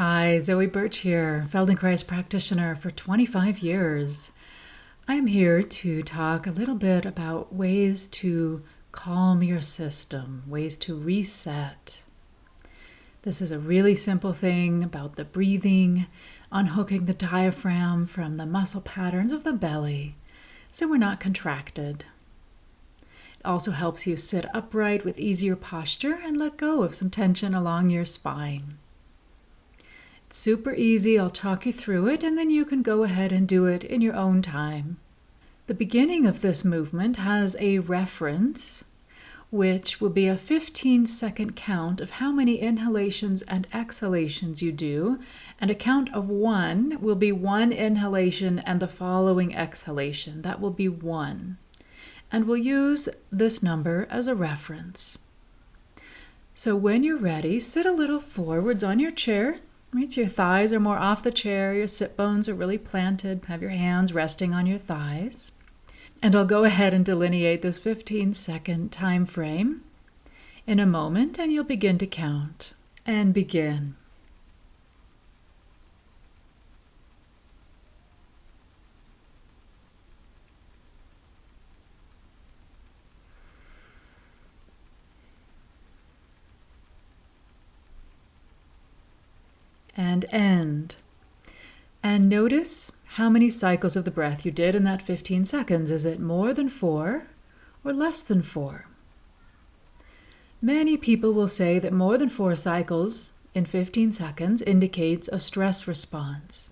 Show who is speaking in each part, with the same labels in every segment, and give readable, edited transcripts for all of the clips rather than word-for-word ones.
Speaker 1: Hi, Zoe Birch here, Feldenkrais practitioner for 25 years. I'm here to talk a little bit about ways to calm your system, ways to reset. This is a really simple thing about the breathing, unhooking the diaphragm from the muscle patterns of the belly so we're not contracted. It also helps you sit upright with easier posture and let go of some tension along your spine. It's super easy. I'll talk you through it, and then you can go ahead and do it in your own time. The beginning of this movement has a reference, which will be a 15-second count of how many inhalations and exhalations you do, and a count of 1 will be 1 inhalation and the following exhalation. That will be 1. And we'll use this number as a reference. So when you're ready, sit a little forwards on your chair. Right, so your thighs are more off the chair, your sit bones are really planted, have your hands resting on your thighs. And I'll go ahead and delineate this 15-second time frame in a moment, and you'll begin to count. And begin. And end. And notice how many cycles of the breath you did in that 15 seconds. Is it more than 4 or less than 4? Many people will say that more than 4 cycles in 15 seconds indicates a stress response.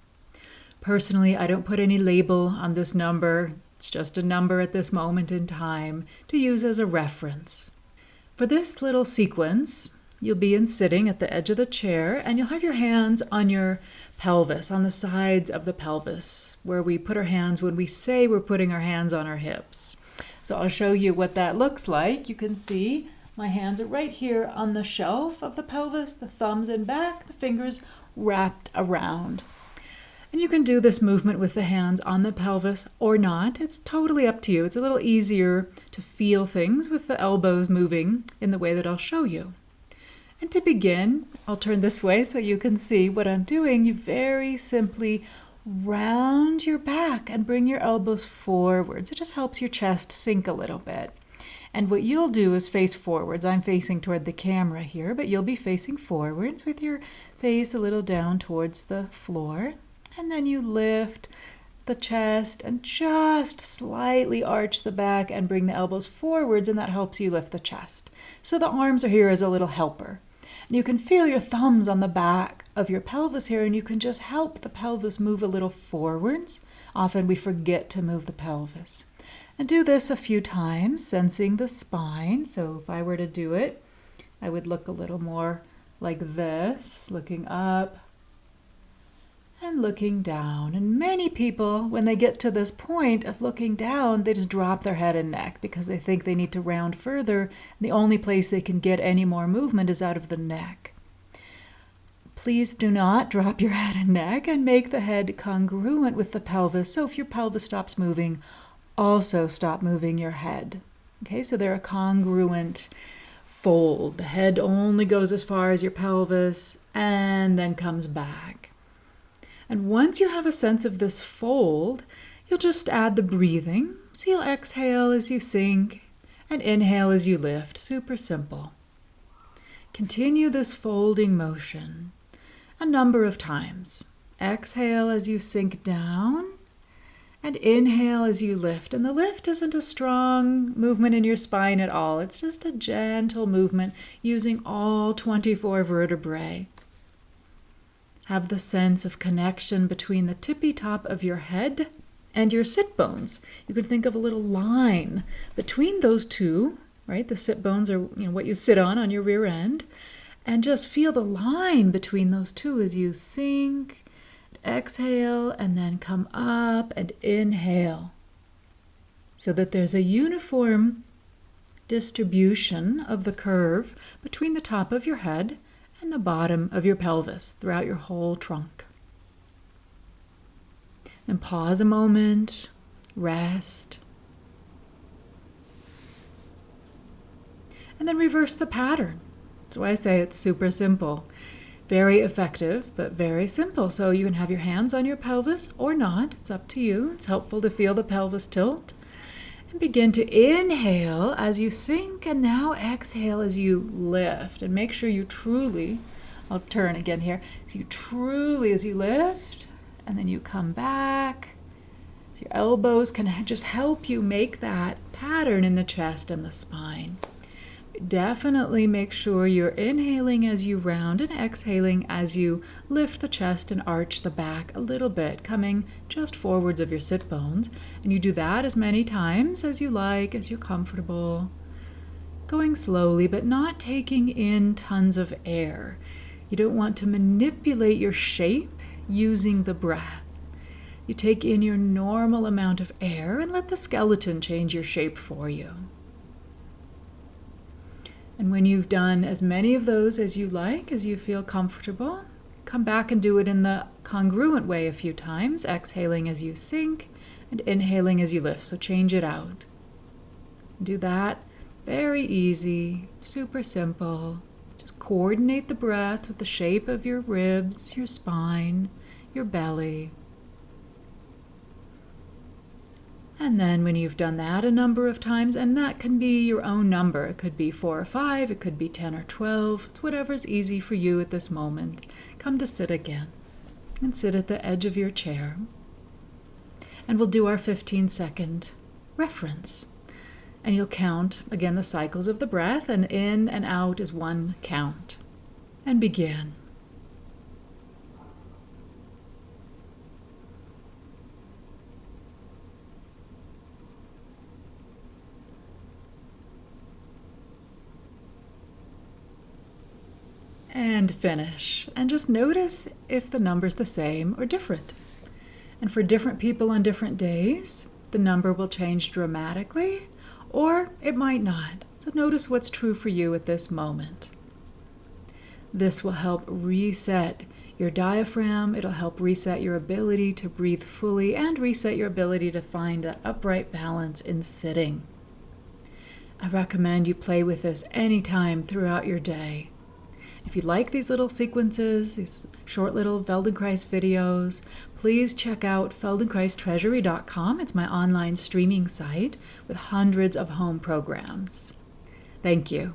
Speaker 1: Personally, I don't put any label on this number. It's just a number at this moment in time to use as a reference. For this little sequence, you'll be sitting at the edge of the chair, and you'll have your hands on your pelvis, on the sides of the pelvis, where we put our hands when we say we're putting our hands on our hips. So I'll show you what that looks like. You can see my hands are right here on the shelf of the pelvis, the thumbs in back, the fingers wrapped around. And you can do this movement with the hands on the pelvis or not. It's totally up to you. It's a little easier to feel things with the elbows moving in the way that I'll show you. And to begin, I'll turn this way so you can see what I'm doing. You very simply round your back and bring your elbows forwards. It just helps your chest sink a little bit. And what you'll do is face forwards. I'm facing toward the camera here, but you'll be facing forwards with your face a little down towards the floor. And then you lift the chest and just slightly arch the back and bring the elbows forwards, and that helps you lift the chest. So the arms are here as a little helper. And you can feel your thumbs on the back of your pelvis here, and you can just help the pelvis move a little forwards. Often we forget to move the pelvis. And do this a few times, sensing the spine. So if I were to do it, I would look a little more like this, looking up and looking down. And many people, when they get to this point of looking down, they just drop their head and neck because they think they need to round further. And the only place they can get any more movement is out of the neck. Please do not drop your head and neck, and make the head congruent with the pelvis. So if your pelvis stops moving, also stop moving your head. Okay, so they're a congruent fold. The head only goes as far as your pelvis and then comes back. And once you have a sense of this fold, you'll just add the breathing. So you'll exhale as you sink and inhale as you lift. Super simple. Continue this folding motion a number of times. Exhale as you sink down and inhale as you lift. And the lift isn't a strong movement in your spine at all. It's just a gentle movement using all 24 vertebrae. Have the sense of connection between the tippy top of your head and your sit bones. You can think of a little line between those two, right? The sit bones are what you sit on your rear end. And just feel the line between those two as you sink, exhale, and then come up and inhale. So that there's a uniform distribution of the curve between the top of your head and the bottom of your pelvis throughout your whole trunk. Then pause a moment, rest, and then reverse the pattern. That's why I say it's super simple. Very effective, but very simple. So you can have your hands on your pelvis or not. It's up to you. It's helpful to feel the pelvis tilt. And begin to inhale as you sink, and now exhale as you lift. And make sure you truly, I'll turn again here, so you truly, as you lift, and then you come back. So your elbows can just help you make that pattern in the chest and the spine. Definitely make sure you're inhaling as you round and exhaling as you lift the chest and arch the back a little bit, coming just forwards of your sit bones. And you do that as many times as you like, as you're comfortable. Going slowly, but not taking in tons of air. You don't want to manipulate your shape using the breath. You take in your normal amount of air and let the skeleton change your shape for you. And when you've done as many of those as you like, as you feel comfortable, come back and do it in the congruent way a few times, exhaling as you sink and inhaling as you lift. So change it out. Do that. Very easy, super simple. Just coordinate the breath with the shape of your ribs, your spine, your belly. And then when you've done that a number of times, and that can be your own number. It could be 4 or 5, it could be 10 or 12. It's whatever's easy for you at this moment. Come to sit again and sit at the edge of your chair. And we'll do our 15-second reference. And you'll count, again, the cycles of the breath, and in and out is one count. And begin. And finish. And just notice if the number's the same or different. And for different people on different days, the number will change dramatically, or it might not. So notice what's true for you at this moment. This will help reset your diaphragm. It'll help reset your ability to breathe fully and reset your ability to find that upright balance in sitting. I recommend you play with this anytime throughout your day. If you like these little sequences, these short little Feldenkrais videos, please check out feldenkraistreasury.com. It's my online streaming site with hundreds of home programs. Thank you.